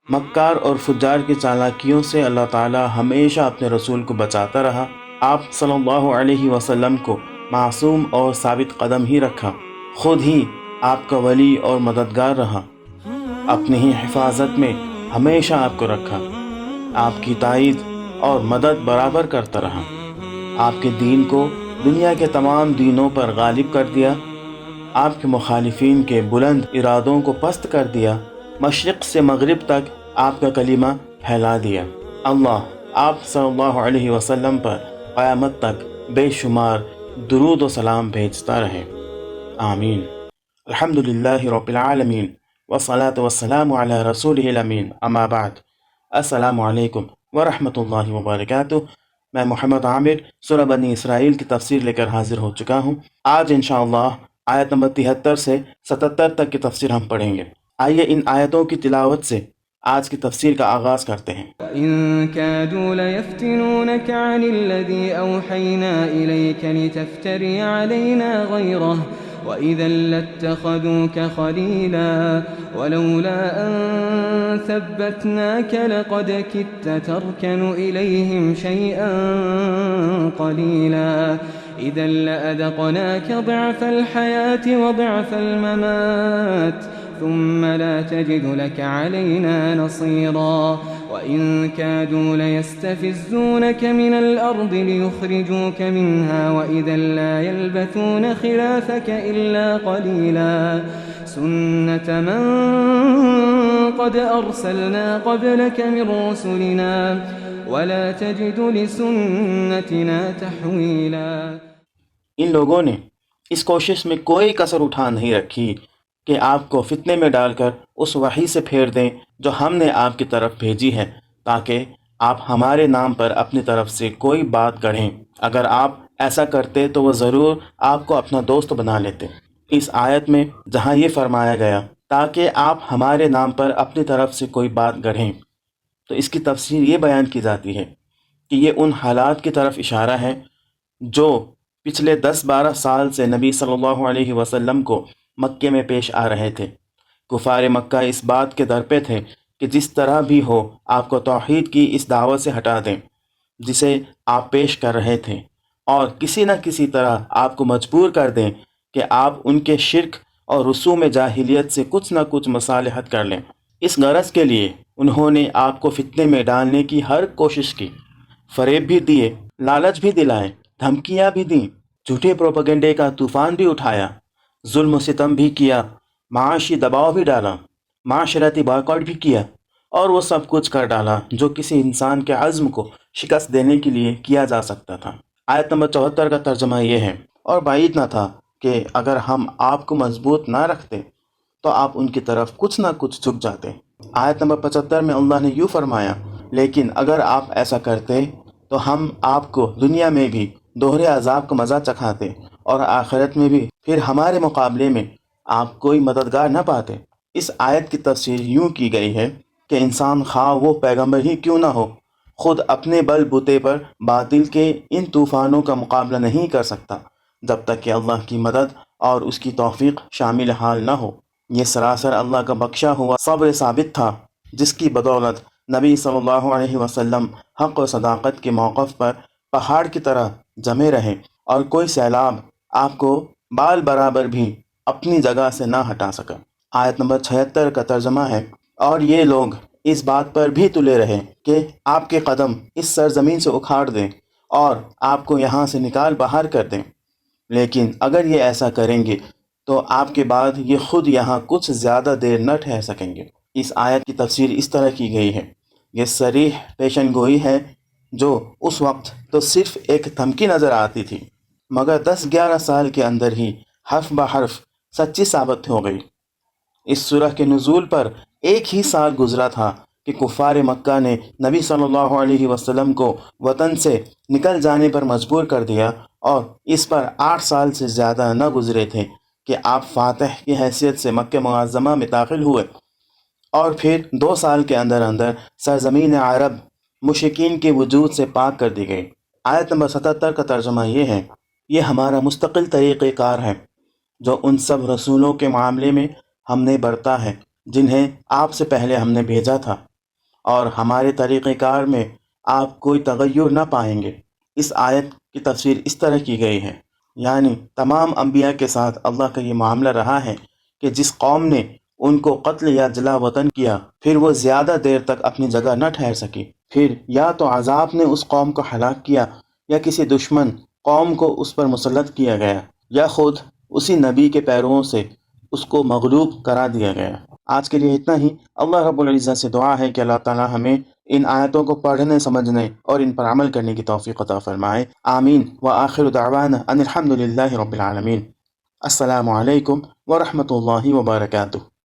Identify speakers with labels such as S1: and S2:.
S1: مکار اور فجار کی چالاکیوں سے اللہ تعالی ہمیشہ اپنے رسول کو بچاتا رہا۔ آپ صلی اللہ علیہ وسلم کو معصوم اور ثابت قدم ہی رکھا، خود ہی آپ کا ولی اور مددگار رہا، اپنی ہی حفاظت میں ہمیشہ آپ کو رکھا، آپ کی تائید اور مدد برابر کرتا رہا، آپ کے دین کو دنیا کے تمام دینوں پر غالب کر دیا، آپ کے مخالفین کے بلند ارادوں کو پست کر دیا، مشرق سے مغرب تک آپ کا کلمہ پھیلا دیا۔ اللہ آپ صلی اللہ علیہ وسلم پر قیامت تک بے شمار درود و سلام بھیجتا رہے، آمین۔ الحمدللہ رب العالمین والصلاة والسلام علی رسولہ الامین، اما بعد، السلام علیکم ورحمۃ اللہ وبرکاتہ۔ میں محمد عامر سورہ بنی اسرائیل کی تفسیر لے کر حاضر ہو چکا ہوں۔ آج انشاءاللہ آیت نمبر 73 سے 77 تک کی تفسیر ہم پڑھیں گے۔ آئیے ان آیتوں کی تلاوت سے آج کی تفسیر کا آغاز کرتے ہیں۔
S2: وَإِن كَادُوا لَيَفْتِنُونَكَ عَنِ الَّذِي أَوْحَيْنَا إِلَيْكَ لِتَفْتَرِيَ عَلَيْنَا غَيْرَهُ وَإِذًا لَّاتَّخَذُوكَ خَلِيلًا وَلَوْلَا أَن ثَبَّتْنَاكَ لَقَدْ كِدتَّ تَرْكَنُ إِلَيْهِمْ شَيْئًا قَلِيلًا إِذًا لَّأَذَقْنَاكَ ضِعْفَ الْحَيَاةِ وَضِعْفَ الْمَمَاتِ ثم لا تجد لك علينا نصيرا وإن كادوا ليستفزونك من الأرض ليخرجوك منها وإذا لا يلبثون خلافك إلا قليلا سنة من قد أرسلنا قبلك من رسلنا ولا تجد لسنتنا تحويلا۔
S1: ان لوگوں نے اس کوشش میں کوئی کسر اٹھا نہیں رکھی کہ آپ کو فتنے میں ڈال کر اس وحی سے پھیر دیں جو ہم نے آپ کی طرف بھیجی ہے، تاکہ آپ ہمارے نام پر اپنی طرف سے کوئی بات گڑھیں۔ اگر آپ ایسا کرتے تو وہ ضرور آپ کو اپنا دوست بنا لیتے۔ اس آیت میں جہاں یہ فرمایا گیا تاکہ آپ ہمارے نام پر اپنی طرف سے کوئی بات گڑھیں، تو اس کی تفسیر یہ بیان کی جاتی ہے کہ یہ ان حالات کی طرف اشارہ ہے جو پچھلے 10-12 سال سے نبی صلی اللہ علیہ وسلم کو مکے میں پیش آ رہے تھے۔ کفار مکہ اس بات کے در پہ تھے کہ جس طرح بھی ہو آپ کو توحید کی اس دعوت سے ہٹا دیں جسے آپ پیش کر رہے تھے، اور کسی نہ کسی طرح آپ کو مجبور کر دیں کہ آپ ان کے شرک اور رسوم جاہلیت سے کچھ نہ کچھ مصالحت کر لیں۔ اس غرض کے لیے انہوں نے آپ کو فتنے میں ڈالنے کی ہر کوشش کی، فریب بھی دیے، لالچ بھی دلائے، دھمکیاں بھی دیں، جھوٹے پروپیگنڈے کا طوفان بھی اٹھایا، ظلم و ستم بھی کیا، معاشی دباؤ بھی ڈالا، معاشرتی بائیکاٹ بھی کیا، اور وہ سب کچھ کر ڈالا جو کسی انسان کے عزم کو شکست دینے کے لیے کیا جا سکتا تھا۔ آیت نمبر 74 کا ترجمہ یہ ہے، اور بعید نہ تھا کہ اگر ہم آپ کو مضبوط نہ رکھتے تو آپ ان کی طرف کچھ نہ کچھ جھک جاتے۔ آیت نمبر 75 میں اللہ نے یوں فرمایا، لیکن اگر آپ ایسا کرتے تو ہم آپ کو دنیا میں بھی دوہرے عذاب کا مزہ چکھاتے اور آخرت میں بھی پھر ہمارے مقابلے میں آپ کوئی مددگار نہ پاتے۔ اس آیت کی تفسیر یوں کی گئی ہے کہ انسان خواہ وہ پیغمبر ہی کیوں نہ ہو، خود اپنے بل بوتے پر باطل کے ان طوفانوں کا مقابلہ نہیں کر سکتا جب تک کہ اللہ کی مدد اور اس کی توفیق شامل حال نہ ہو۔ یہ سراسر اللہ کا بخشا ہوا صبر ثابت تھا جس کی بدولت نبی صلی اللہ علیہ وسلم حق و صداقت کے موقف پر پہاڑ کی طرح جمے رہے اور کوئی سیلاب آپ کو بال برابر بھی اپنی جگہ سے نہ ہٹا سکا۔ آیت نمبر 76 کا ترجمہ ہے، اور یہ لوگ اس بات پر بھی تلے رہے کہ آپ کے قدم اس سرزمین سے اکھاڑ دیں اور آپ کو یہاں سے نکال باہر کر دیں، لیکن اگر یہ ایسا کریں گے تو آپ کے بعد یہ خود یہاں کچھ زیادہ دیر نہ ٹھہر سکیں گے۔ اس آیت کی تفسیر اس طرح کی گئی ہے، یہ صریح پیشن گوئی ہے جو اس وقت تو صرف ایک دھمکی نظر آتی تھی، مگر 10-11 سال کے اندر ہی حرف بحرف سچی ثابت ہو گئی۔ اس سورہ کے نزول پر ایک ہی سال گزرا تھا کہ کفار مکہ نے نبی صلی اللہ علیہ وسلم کو وطن سے نکل جانے پر مجبور کر دیا، اور اس پر 8 سال سے زیادہ نہ گزرے تھے کہ آپ فاتح کی حیثیت سے مکہ معظمہ میں داخل ہوئے، اور پھر 2 سال کے اندر اندر سرزمین عرب مشرکین کے وجود سے پاک کر دی گئی۔ آیت نمبر 77 کا ترجمہ یہ ہے، یہ ہمارا مستقل طریقہ کار ہے جو ان سب رسولوں کے معاملے میں ہم نے برتا ہے جنہیں آپ سے پہلے ہم نے بھیجا تھا۔ اور ہمارے طریقہ کار میں آپ کوئی تغیر نہ پائیں گے۔ اس آیت کی تفسیر اس طرح کی گئی ہے، یعنی تمام انبیاء کے ساتھ اللہ کا یہ معاملہ رہا ہے کہ جس قوم نے ان کو قتل یا جلا وطن کیا، پھر وہ زیادہ دیر تک اپنی جگہ نہ ٹھہر سکی، پھر یا تو عذاب نے اس قوم کو ہلاک کیا، یا کسی دشمن قوم کو اس پر مسلط کیا گیا، یا خود اسی نبی کے پیرووں سے اس کو مغلوب کرا دیا گیا۔ آج کے لیے اتنا ہی۔ اللہ رب العزت سے دعا ہے کہ اللہ تعالی ہمیں ان آیتوں کو پڑھنے، سمجھنے اور ان پر عمل کرنے کی توفیق عطا فرمائے۔ آمین۔ وآخر دعوانا ان الحمد للہ رب العالمین۔ السلام علیکم ورحمۃ اللہ وبرکاتہ۔